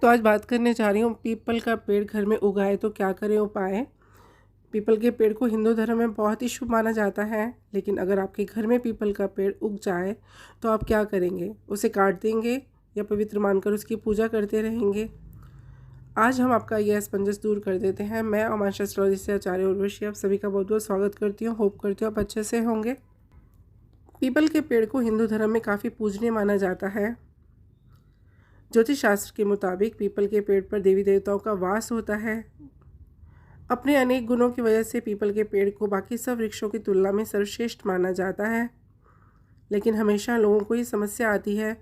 तो आज बात करने जा रही हूँ पीपल का पेड़ घर में उगाए तो क्या करें उपाय। पीपल के पेड़ को हिंदू धर्म में बहुत ही शुभ माना जाता है, लेकिन अगर आपके घर में पीपल का पेड़ उग जाए तो आप क्या करेंगे? उसे काट देंगे या पवित्र मानकर उसकी पूजा करते रहेंगे? आज हम आपका यह असमंजस दूर कर देते हैं। मैं अमांशा एस्ट्रोलॉजी से आचार्य उर्वशी आप सभी का बहुत बहुत स्वागत करती हूँ। होप करती हूँ आप अच्छे से होंगे। पीपल के पेड़ को हिंदू धर्म में काफ़ी पूजनीय माना जाता है। ज्योतिष शास्त्र के मुताबिक पीपल के पेड़ पर देवी देवताओं का वास होता है। अपने अनेक गुणों की वजह से पीपल के पेड़ को बाकी सब वृक्षों की तुलना में सर्वश्रेष्ठ माना जाता है, लेकिन हमेशा लोगों को ये समस्या आती है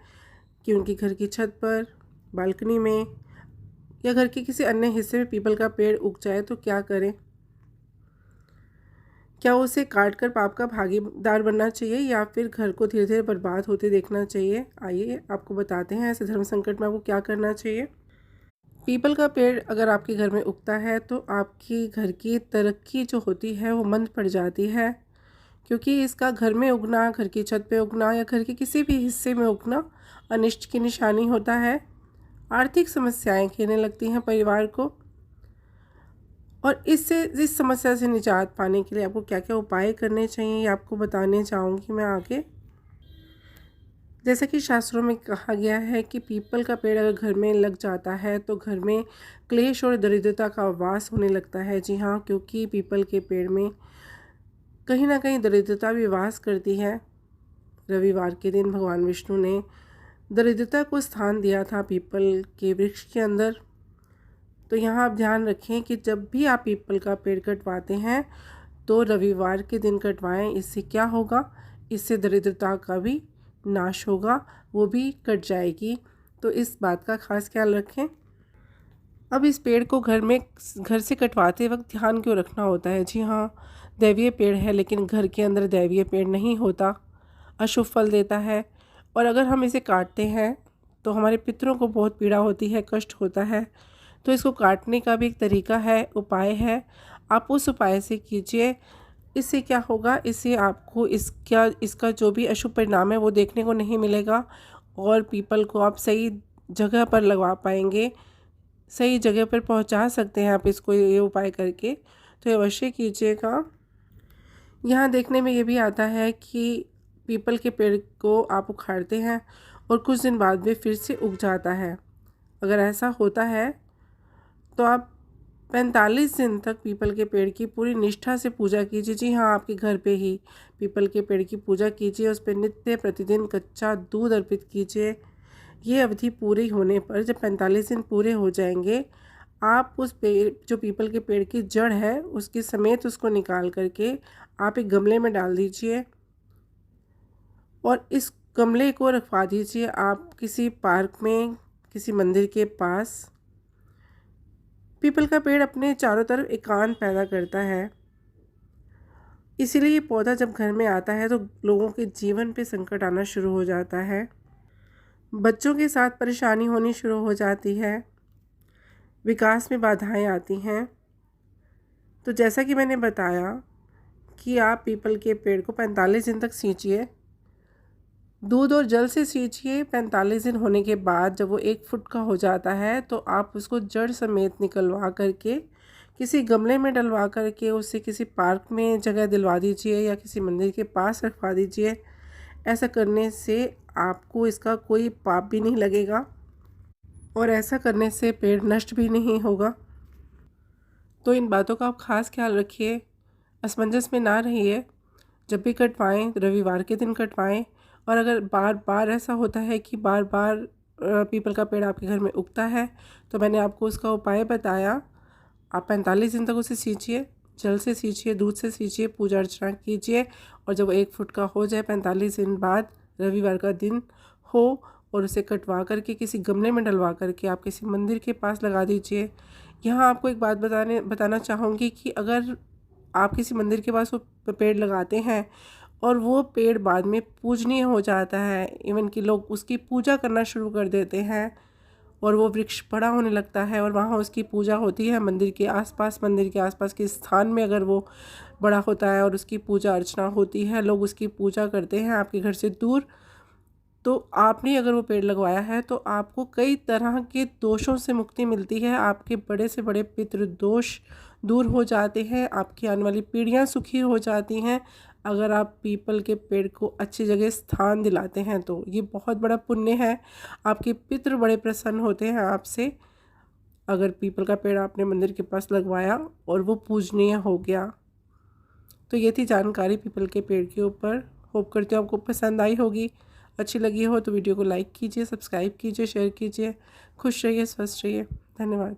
कि उनके घर की छत पर, बालकनी में या घर के किसी अन्य हिस्से में पीपल का पेड़ उग जाए तो क्या करें। क्या उसे काट कर पाप का भागीदार बनना चाहिए या फिर घर को धीरे धीरे बर्बाद होते देखना चाहिए? आइए आपको बताते हैं ऐसे धर्म संकट में आपको क्या करना चाहिए। पीपल का पेड़ अगर आपके घर में उगता है तो आपकी घर की तरक्की जो होती है वो मंद पड़ जाती है, क्योंकि इसका घर में उगना, घर की छत पे उगना या घर के किसी भी हिस्से में उगना अनिष्ट की निशानी होता है। आर्थिक समस्याएं घेरने लगती हैं परिवार को, और इस समस्या से निजात पाने के लिए आपको क्या क्या उपाय करने चाहिए ये आपको बताने चाहूँगी मैं आगे। जैसा कि शास्त्रों में कहा गया है कि पीपल का पेड़ अगर घर में लग जाता है तो घर में क्लेश और दरिद्रता का वास होने लगता है। जी हाँ, क्योंकि पीपल के पेड़ में कहीं ना कहीं दरिद्रता भी वास करती है। रविवार के दिन भगवान विष्णु ने दरिद्रता को स्थान दिया था पीपल के वृक्ष के अंदर। तो यहाँ आप ध्यान रखें कि जब भी आप पीपल का पेड़ कटवाते हैं तो रविवार के दिन कटवाएं। इससे क्या होगा? इससे दरिद्रता का भी नाश होगा, वो भी कट जाएगी। तो इस बात का खास ख्याल रखें। अब इस पेड़ को घर से कटवाते वक्त ध्यान क्यों रखना होता है? जी हाँ, दैवीय पेड़ है, लेकिन घर के अंदर दैवीय पेड़ नहीं होता, अशुभ फल देता है। और अगर हम इसे काटते हैं तो हमारे पितरों को बहुत पीड़ा होती है, कष्ट होता है। तो इसको काटने का भी एक तरीका है, उपाय है। आप उस उपाय से कीजिए। इससे क्या होगा? इससे आपको इसका जो भी अशुभ परिणाम है वो देखने को नहीं मिलेगा, और पीपल को आप सही जगह पर लगवा पाएंगे, सही जगह पर पहुंचा सकते हैं आप इसको ये उपाय करके। तो ये अवश्य कीजिएगा। यहाँ देखने में ये भी आता है कि पीपल के पेड़ को आप उखाड़ते हैं और कुछ दिन बाद वे फिर से उग जाता है। अगर ऐसा होता है तो आप 45 दिन तक पीपल के पेड़ की पूरी निष्ठा से पूजा कीजिए। जी हाँ, आपके घर पे ही पीपल के पेड़ की पूजा कीजिए, उस पर नित्य प्रतिदिन कच्चा दूध अर्पित कीजिए। ये अवधि पूरी होने पर जब 45 दिन पूरे हो जाएंगे, आप उस पेड़ जो पीपल के पेड़ की जड़ है उसकी समेत उसको निकाल करके आप एक गमले में डाल दीजिए, और इस गमले को रखवा दीजिए आप किसी पार्क में, किसी मंदिर के पास। पीपल का पेड़ अपने चारों तरफ एकांत पैदा करता है, इसीलिए ये पौधा जब घर में आता है तो लोगों के जीवन पे संकट आना शुरू हो जाता है। बच्चों के साथ परेशानी होनी शुरू हो जाती है, विकास में बाधाएं आती हैं। तो जैसा कि मैंने बताया कि आप पीपल के पेड़ को 45 दिन तक सींचिए, दूध और जल से सींचिए। 45 दिन होने के बाद जब वो 1 फुट का हो जाता है तो आप उसको जड़ समेत निकलवा करके किसी गमले में डलवा करके उसे किसी पार्क में जगह दिलवा दीजिए या किसी मंदिर के पास रखवा दीजिए। ऐसा करने से आपको इसका कोई पाप भी नहीं लगेगा, और ऐसा करने से पेड़ नष्ट भी नहीं होगा। तो इन बातों का आप खास ख्याल रखिए, असमंजस में ना रहिए। जब भी कटवाएं रविवार के दिन कटवाएं। और अगर बार बार ऐसा होता है कि बार बार पीपल का पेड़ आपके घर में उगता है तो मैंने आपको उसका उपाय बताया। आप 45 दिन तक उसे सींचिए, जल से सींचिए, दूध से सींचिए, पूजा अर्चना कीजिए, और जब 1 फुट का हो जाए 45 दिन बाद रविवार का दिन हो, और उसे कटवा करके किसी गमले में डलवा करके आप किसी मंदिर के पास लगा दीजिए। यहाँ आपको एक बात बताना चाहूँगी कि अगर आप किसी मंदिर के पास वो पेड़ लगाते हैं और वो पेड़ बाद में पूजनीय हो जाता है, इवन कि लोग उसकी पूजा करना शुरू कर देते हैं और वो वृक्ष बड़ा होने लगता है और वहाँ उसकी पूजा होती है मंदिर के आसपास के स्थान में अगर वो बड़ा होता है और उसकी पूजा अर्चना होती है, लोग उसकी पूजा करते हैं आपके घर से दूर, तो आपने अगर वो पेड़ लगवाया है तो आपको कई तरह के दोषों से मुक्ति मिलती है। आपके बड़े से बड़े पितृदोष दूर हो जाते हैं, आपकी आने वाली पीढ़ियाँ सुखी हो जाती हैं अगर आप पीपल के पेड़ को अच्छी जगह स्थान दिलाते हैं तो। ये बहुत बड़ा पुण्य है, आपके पितृ बड़े प्रसन्न होते हैं आपसे अगर पीपल का पेड़ आपने मंदिर के पास लगवाया और वो पूजनीय हो गया। तो ये थी जानकारी पीपल के पेड़ के ऊपर। होप करती हूँ आपको पसंद आई होगी। अच्छी लगी हो तो वीडियो को लाइक कीजिए, सब्सक्राइब कीजिए, शेयर कीजिए। खुश रहिए, स्वस्थ रहिए। धन्यवाद।